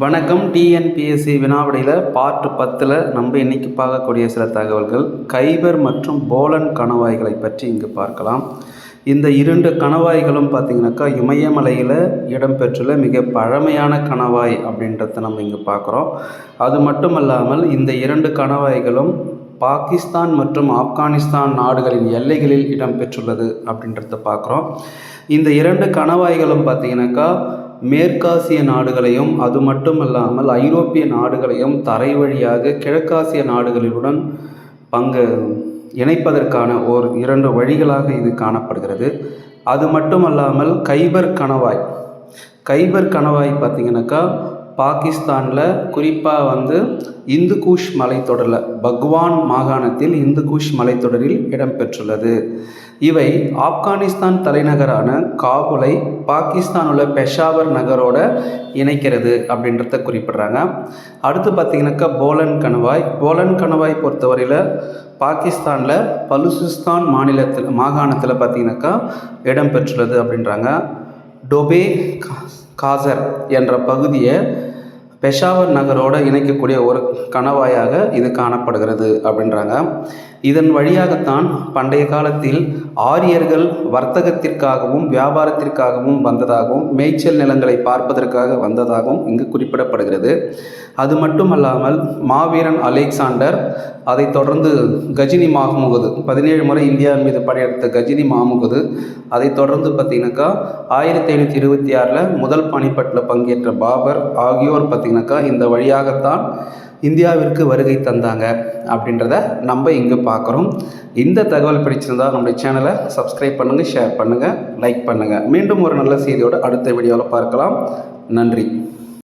வணக்கம். TNPSC வினாவிடையில் part 10ல் நம்ம இன்றைக்கி பார்க்கக்கூடிய சில தகவல்கள் கைபர் மற்றும் போலன் கணவாய்களை பற்றி இங்கு பார்க்கலாம். இந்த இரண்டு கணவாய்களும் பார்த்திங்கனாக்கா இமயமலையில் இடம்பெற்றுள்ள மிக பழமையான கணவாய் அப்படின்றத நம்ம இங்கே பார்க்குறோம். அது மட்டும் இல்லாமல் இந்த இரண்டு கணவாய்களும் பாகிஸ்தான் மற்றும் ஆப்கானிஸ்தான் நாடுகளின் எல்லைகளில் இடம்பெற்றுள்ளது அப்படின்றத பார்க்குறோம். இந்த இரண்டு கணவாய்களும் பார்த்திங்கனாக்கா மேற்காசிய நாடுகளையும் அது மட்டுமல்லாமல் ஐரோப்பிய நாடுகளையும் தரை வழியாக கிழக்காசிய நாடுகளுடன் இணைப்பதற்கான இரண்டு வழிகளாக இது காணப்படுகிறது. அது மட்டுமல்லாமல் கைபர் கணவாய் பார்த்திங்கனாக்கா பாகிஸ்தானில் குறிப்பாக இந்து குஷ் மலைத்தொடரில் பக்வான் மாகாணத்தில் இந்து குஷ் மலைத்தொடரில் இடம்பெற்றுள்ளது. இவை ஆப்கானிஸ்தான் தலைநகரான காபூலை பாகிஸ்தான் உள்ள பெஷாவர் நகரோட இணைக்கிறது அப்படின்றத குறிப்பிட்றாங்க. அடுத்து பார்த்திங்கனாக்கா போலன் கணவாய் பொறுத்தவரையில் பாகிஸ்தானில் பலுசிஸ்தான் மாகாணத்தில் பார்த்திங்கனாக்கா இடம்பெற்றுள்ளது அப்படின்றாங்க. டொபே காசர் என்ற பகுதியை பெஷாவர் நகரோடு இணைக்கக்கூடிய ஒரு கணவாயாக இது காணப்படுகிறது அப்படின்றாங்க. இதன் வழியாகத்தான் பண்டைய காலத்தில் ஆரியர்கள் வர்த்தகத்திற்காகவும் வியாபாரத்திற்காகவும் வந்ததாகவும் மேய்ச்சல் நிலங்களை பார்ப்பதற்காக வந்ததாகவும் இங்கு குறிப்பிடப்படுகிறது. அது மட்டுமல்லாமல் மாவீரன் அலெக்சாண்டர், அதைத் தொடர்ந்து கஜினி மாமுகது 17 முறை இந்தியாவின் மீது படையெடுத்த கஜினி மாமுகது, அதைத் தொடர்ந்து பார்த்திங்கனாக்கா 1526 முதல் பானிபட்டில் பங்கேற்ற பாபர் ஆகியோர் பார்த்திங்கனாக்கா இந்த வழியாகத்தான் இந்தியாவிற்கு வருகை தந்தாங்க அப்படின்றத நம்ம இங்கே பார்க்குறோம். இந்த தகவல் பிடிச்சிருந்தால் நம்முடைய சேனலை சப்ஸ்கிரைப் பண்ணுங்கள், ஷேர் பண்ணுங்கள், லைக் பண்ணுங்கள். மீண்டும் ஒரு நல்ல செய்தியோடு அடுத்த வீடியோவில் பார்க்கலாம். நன்றி.